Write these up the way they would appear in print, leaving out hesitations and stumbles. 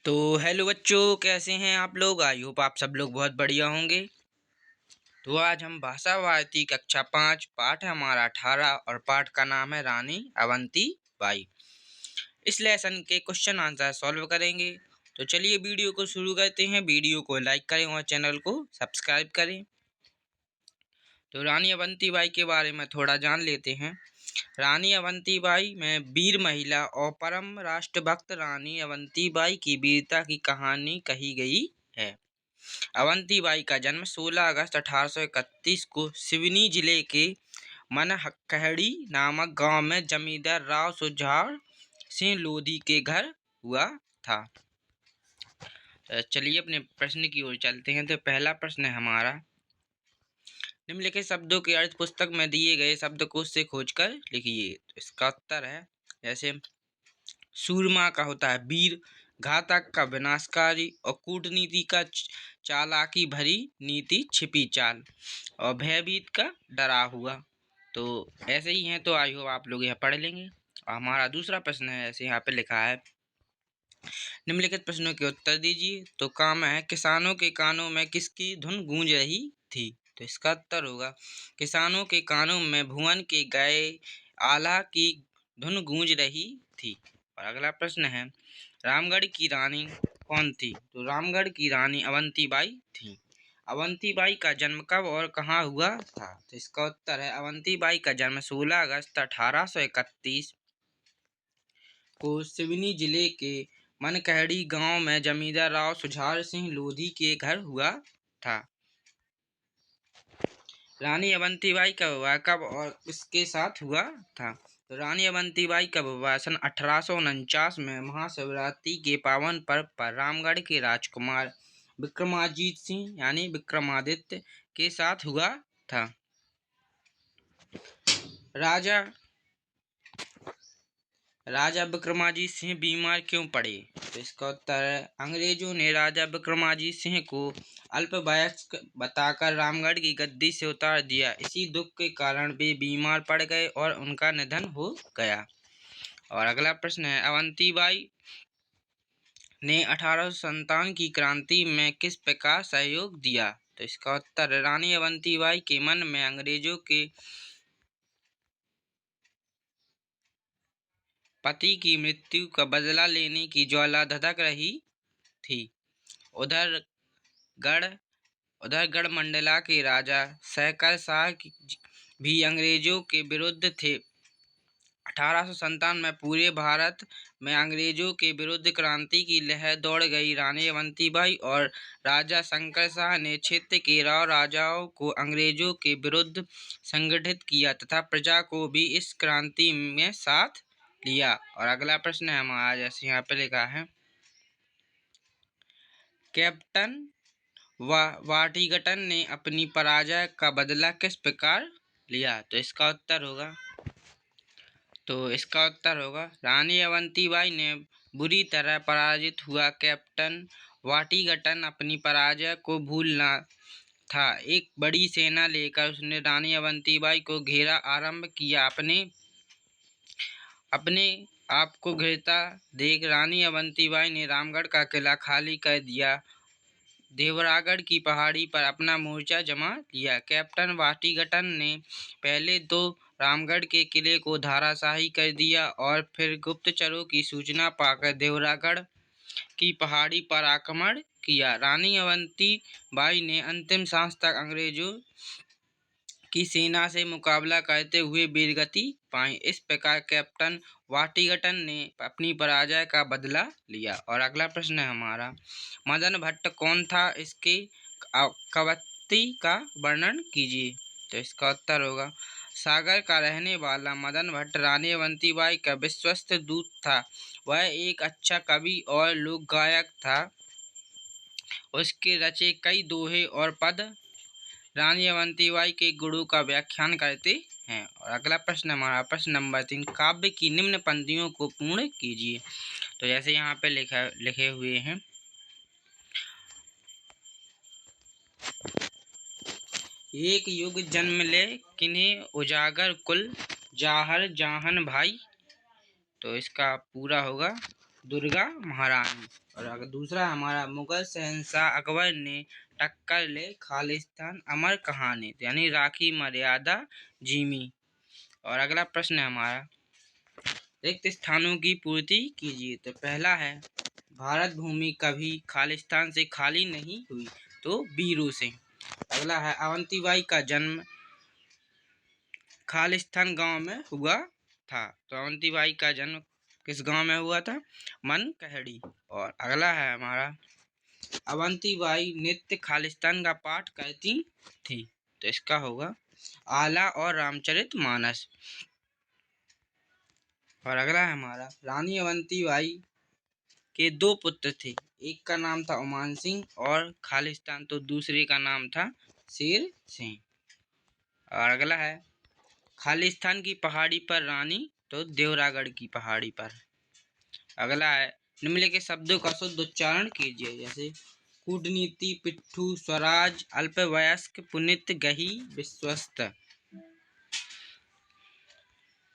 तो हेलो बच्चों, कैसे हैं आप लोग। आई होप आप सब लोग बहुत बढ़िया होंगे। तो आज हम भाषा भारती कक्षा 5 पाठ है हमारा 18 और पाठ का नाम है रानी अवंती बाई। इस लेसन के क्वेश्चन आंसर सॉल्व करेंगे। तो चलिए वीडियो को शुरू करते हैं। वीडियो को लाइक करें और चैनल को सब्सक्राइब करें। तो रानी अवंतीबाई के बारे में थोड़ा जान लेते हैं। रानी अवंतीबाई में वीर महिला और परम राष्ट्रभक्त रानी अवंतीबाई की वीरता की कहानी कही गई है। अवंतीबाई का जन्म 16 अगस्त 1831 को सिवनी जिले के मनकहड़ी नामक गांव में जमींदार राव सुझाव सिंह लोधी के घर हुआ था। चलिए अपने प्रश्न की ओर चलते हैं। तो पहला प्रश्न है हमारा, निम्नलिखित शब्दों के अर्थ पुस्तक में दिए गए शब्दकोश से खोजकर लिखिए। तो इसका उत्तर है, जैसे सूरमा का होता है वीर, घातक का विनाशकारी और कूटनीति का चालाकी भरी नीति छिपी चाल, और भयभीत का डरा हुआ। तो ऐसे ही हैं। तो आई होप आप लोग यह पढ़ लेंगे। और हमारा दूसरा प्रश्न है, ऐसे यहाँ पे लिखा है, निम्नलिखित प्रश्नों के उत्तर दीजिए। तो काम है, किसानों के कानों में किसकी धुन गूंज रही थी। तो इसका उत्तर होगा, किसानों के कानों में भुवन के गए आला की धुन गूंज रही थी। और अगला प्रश्न है, रामगढ़ की रानी कौन थी। तो रामगढ़ की रानी अवंतीबाई थी। अवंतीबाई का जन्म कब और कहाँ हुआ था। तो इसका उत्तर है, अवंतीबाई का जन्म 16 अगस्त 1831 को सिवनी जिले के मनकहड़ी गांव में जमींदार राव सुझाव सिंह लोधी के घर हुआ था। रानी अवंतीबाई का विवाह कब और किसके साथ हुआ था। तो रानी अवंतीबाई का विवाह सन 1849 में महाशिवरात्रि के पावन पर्व पर रामगढ़ के राजकुमार विक्रमाजीत सिंह यानी विक्रमादित्य के साथ हुआ था। राजा विक्रमाजीत सिंह बीमार क्यों पड़े। तो इसका उत्तर है, अंग्रेजों ने राजा विक्रमाजीत सिंह को अल्पवयस्क बताकर रामगढ़ की गद्दी से उतार दिया। इसी दुख के कारण वे बीमार पड़ गए और उनका निधन हो गया। और अगला प्रश्न है, अवंतीबाई ने 1857 की क्रांति में किस प्रकार सहयोग दिया। तो इसका उत्तर है, रानी अवंतीबाई के मन में अंग्रेजों के पति की मृत्यु का बदला लेने की ज्वाला धधक रही थी। उधर गढ़मंडला के राजा सहकर शाह भी अंग्रेजों के विरुद्ध थे। 1857 में पूरे भारत में अंग्रेजों के विरुद्ध क्रांति की लहर दौड़ गई। रानी अवंतीबाई और राजा शंकर शाह ने क्षेत्र के राव राजाओं को अंग्रेजों के विरुद्ध संगठित किया तथा प्रजा को भी इस क्रांति में साथ लिया। और अगला प्रश्न है हमारा, जैसे यहाँ पे लिखा है, कैप्टन वाटिगटन ने अपनी पराजय का बदला किस प्रकार लिया। तो इसका उत्तर होगा, रानी अवंतीबाई ने बुरी तरह पराजित हुआ कैप्टन वाटिगटन अपनी पराजय को भूलना था। एक बड़ी सेना लेकर उसने रानी अवंतीबाई को घेरा आरंभ किया। अपने आप को घिरता देख रानी अवंतीबाई ने रामगढ़ का किला खाली कर दिया। देवरागढ़ की पहाड़ी पर अपना मोर्चा जमा लिया। कैप्टन वाटिगटन ने पहले तो रामगढ़ के किले को धराशायी कर दिया और फिर गुप्तचरों की सूचना पाकर देवरागढ़ की पहाड़ी पर आक्रमण किया। रानी अवंतीबाई ने अंतिम सांस तक अंग्रेजों की सेना से मुकाबला करते हुए वीरगति पाई। इस प्रकार कैप्टन वाटिगटन ने अपनी पराजय का बदला लिया। और अगला प्रश्न है हमारा, मदन भट्ट कौन था, इसके कवत्ती का वर्णन कीजिए। तो इसका उत्तर होगा, सागर का रहने वाला मदन भट्ट रानी अवंतीबाई का विश्वस्त दूत था। वह एक अच्छा कवि और लोक गायक था। उसके रचे कई दोहे और पद रानी अवंतीबाई के गुणों का व्याख्यान करते हैं। और अगला प्रश्न हमारा प्रश्न नंबर 3, काव्य की निम्न पंक्तियों को पूर्ण कीजिए। तो जैसे यहाँ पे लिखे हुए हैं, एक युग जन्म ले किन्हें उजागर कुल जाहर जाहन भाई। तो इसका पूरा होगा, दुर्गा महारानी। और अगर दूसरा हमारा, मुगल शहंशाह अकबर ने टक्कर ले खालिस्तान अमर कहानी, यानी राखी मर्यादा जिमी। और अगला प्रश्न है हमारा, रिक्त स्थानों की पूर्ति कीजिए। तो पहला है, भारत भूमि कभी खालिस्तान से खाली नहीं हुई, तो वीरों से। अगला है, अवंतीबाई का जन्म खालिस्तान गांव में हुआ था। तो अवंतीबाई का जन्म किस गांव में हुआ था? मनकहड़ी। और अगला है हमारा, अवंतीबाई नित्य खालिस्तान का पाठ करती थी। तो इसका होगा आला और रामचरित मानस। और अगला है हमारा, रानी अवंतीबाई के दो पुत्र थे, एक का नाम था उमान सिंह और खालिस्तान, तो दूसरे का नाम था शेर सिंह। और अगला है, खालिस्तान की पहाड़ी पर रानी, तो देवरागढ़ की पहाड़ी पर। अगला है, निम्नलिखित शब्दों का शुद्ध उच्चारण कीजिए। जैसे कूटनीति, पिट्ठू, स्वराज, अल्पवयस्क, पुनित, गही, विश्वस्त।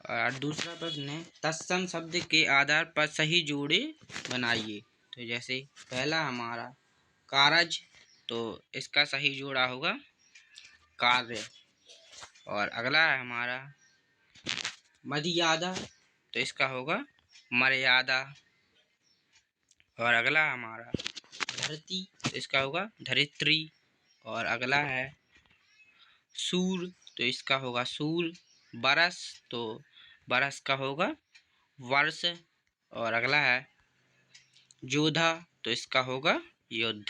और दूसरा प्रश्न है, तत्सम शब्द के आधार पर सही जोड़े बनाइए। तो जैसे पहला हमारा कारज, तो इसका सही जोड़ा होगा कार्य। और अगला है हमारा मर्यादा, तो इसका होगा मर्यादा। और अगला हमारा धरती, तो इसका होगा धरित्री। और अगला है सूर, तो इसका होगा सूर। बरस, तो बरस का होगा वर्ष। और अगला है योद्धा, तो इसका होगा युद्ध,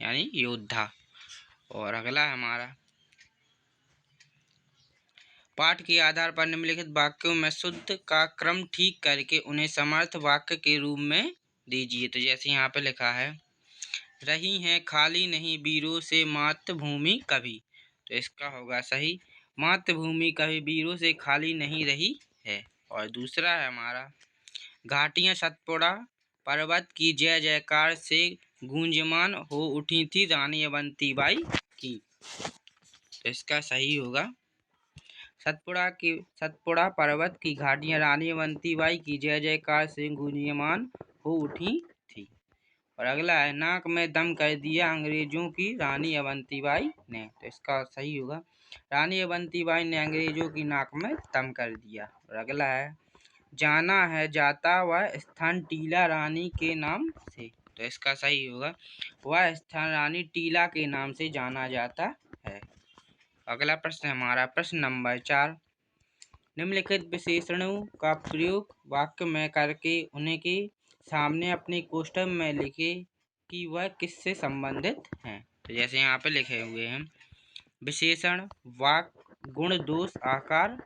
यानी योद्धा। और अगला है हमारा, पाठ के आधार पर निम्नलिखित वाक्यों में शुद्ध का क्रम ठीक करके उन्हें समर्थ वाक्य के रूप में दीजिए। तो जैसे यहाँ पे लिखा है, रही हैं खाली नहीं वीरों से मातृभूमि कभी। तो इसका होगा सही, मातृभूमि कभी वीरों से खाली नहीं रही है। और दूसरा है हमारा, घाटियां सतपुड़ा पर्वत की जय जयकार से गूंजमान हो उठी थी रानी अवंतीबाई की। तो इसका सही होगा, सतपुड़ा पर्वत की घाटियां रानी अवंतीबाई की जय जयकार से गूंजमान हो उठी थी। और अगला है, नाक में दम कर दिया अंग्रेजों की रानी अवंतीबाई ने। तो इसका सही होगा, रानी अवंतीबाई ने अंग्रेजों की नाक में दम कर दिया। और अगला है, जाना है जाता वह स्थान टीला रानी के नाम से। तो इसका सही होगा, वह स्थान रानी टीला के नाम से जाना जाता है। अगला प्रश्न हमारा, प्रश्न नंबर 4, निम्नलिखित विशेषणों का प्रयोग वाक्य में करके उन्हें के सामने अपने कोष्ठक में लिखे कि वह किससे संबंधित हैं। तो जैसे यहाँ पे लिखे हुए हैं, विशेषण, वाक्य, गुण, दोष, आकार,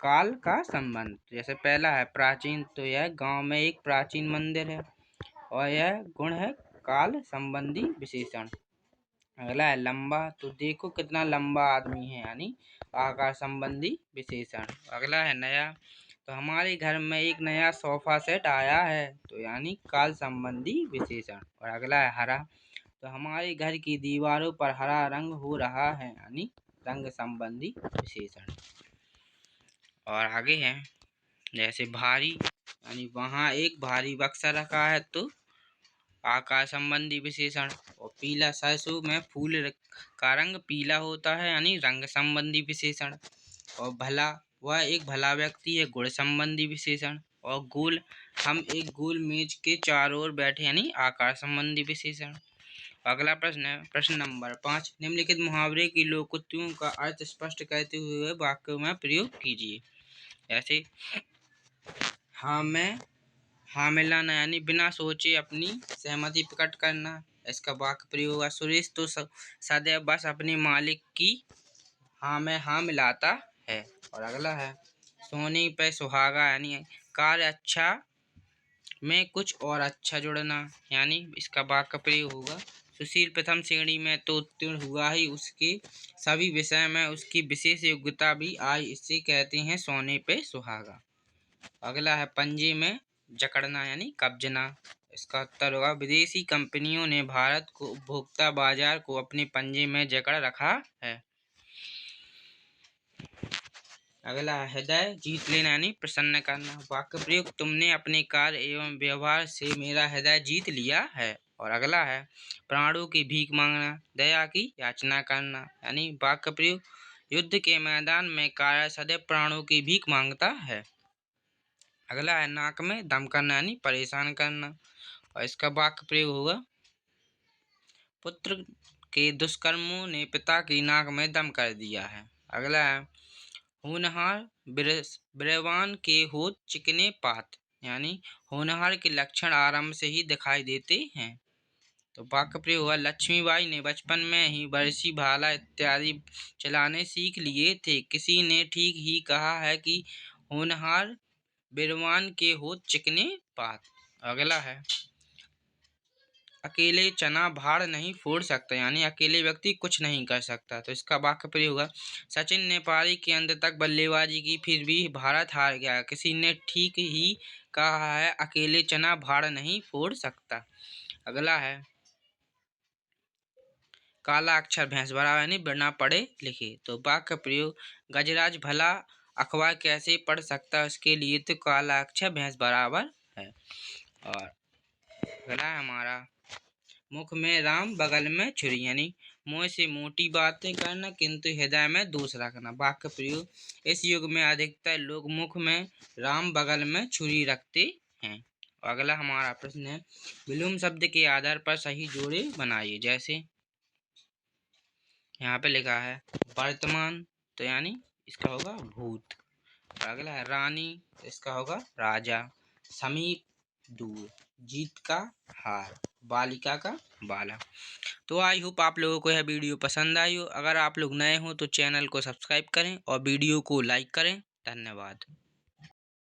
काल का संबंध। जैसे पहला है प्राचीन, तो यह गांव में एक प्राचीन मंदिर है। और यह गुण है काल संबंधी विशेषण। अगला है लंबा, तो देखो कितना लंबा आदमी है, यानी आकार संबंधी विशेषण। अगला है नया, तो हमारे घर में एक नया सोफा सेट आया है, तो यानी काल संबंधी विशेषण। और अगला है हरा, तो हमारे घर की दीवारों पर हरा रंग हो रहा है, यानी रंग संबंधी विशेषण। और आगे है, जैसे भारी, यानी वहाँ एक भारी बक्सा रखा है, तो आकार संबंधी विशेषण। और पीला, सरसों में फूल का रंग पीला होता है, यानी रंग संबंधी विशेषण। और भला, वह एक भला व्यक्ति है, गुण संबंधी विशेषण। और गोल, हम एक गोल मेज के चारों ओर बैठे, यानी आकार संबंधी विशेषण। अगला प्रश्न है, प्रश्न नंबर 5, निम्नलिखित मुहावरे की लोकोक्तियों का अर्थ स्पष्ट करते हुए वाक्यों में प्रयोग कीजिए। ऐसे हाँ मैं, हाँ मिलाना, यानी बिना सोचे अपनी सहमति प्रकट करना, इसका वाक्य प्रयोग होगा। सुरेश तो सदैव बस अपने मालिक की हाँ में हाँ मिलाता है। और अगला है, सोने पे सुहागा, यानी कार्य अच्छा में कुछ और अच्छा जुड़ना, यानी इसका वाक्य प्रयोग होगा। सुशील प्रथम श्रेणी में तो उत्तीर्ण हुआ ही, उसके सभी विषय में उसकी विशेष योग्यता भी आई, इससे कहते हैं सोने पे सुहागा। अगला है पंजे में जकड़ना, यानी कब्जना, इसका उत्तर होगा विदेशी कंपनियों ने भारत को उपभोक्ता बाजार को अपने पंजे में जकड़ रखा है। अगला है हृदय जीत लेना यानी प्रसन्न करना। वाक्य प्रयोग तुमने अपने कार्य एवं व्यवहार से मेरा हृदय जीत लिया है। और अगला है प्राणों की भीख मांगना, दया की याचना करना यानी वाक्य प्रयोग युद्ध के मैदान में कार्य सदैव प्राणों की भीख मांगता है। अगला है नाक में दम करना यानी परेशान करना। और इसका वाक्य प्रयोग होगा पुत्र के दुष्कर्मों ने पिता की नाक में दम कर दिया है। अगला है होनहार ब्रेवान के होत चिकने पात यानी होनहार के लक्षण आरंभ से ही दिखाई देते हैं। तो वाक्य प्रयोग हुआ लक्ष्मीबाई ने बचपन में ही बरसी भाला इत्यादि चलाने सीख लिए थे। किसी ने ठीक ही कहा है कि होनहार ब्रेवान के होत चिकने पात। अगला है अकेले चना भाड़ नहीं फोड़ सकता यानी अकेले व्यक्ति कुछ नहीं कर सकता। तो इसका वाक्य प्रयोग होगा सचिन ने पारी के अंत तक बल्लेबाजी की फिर भी भारत हार गया। किसी ने ठीक ही कहा है अकेले चना भाड़ नहीं फोड़ सकता। अगला है काला अक्षर भैंस बराबर यानी बिना पढ़े लिखे। तो वाक्य प्रयोग गजराज भला अखबार कैसे पढ़ सकता है, उसके लिए तो काला अक्षर भैंस बराबर है। और अगला है हमारा मुख में राम बगल में छुरी यानी मुंह से मोटी बातें करना किंतु हृदय में दोष रखना। वाक्य प्रयोग इस युग में अधिकतर लोग मुख में राम बगल में छुरी रखते हैं। अगला हमारा प्रश्न है विलोम शब्द के आधार पर सही जोड़े बनाइए। जैसे यहाँ पे लिखा है वर्तमान तो यानी इसका होगा भूत। अगला है रानी तो इसका होगा राजा, समीप दूर, जीत का हार, बालिका का बाला। तो आई होप आप लोगों को यह वीडियो पसंद आई हो। अगर आप लोग नए हो तो चैनल को सब्सक्राइब करें और वीडियो को लाइक करें। धन्यवाद।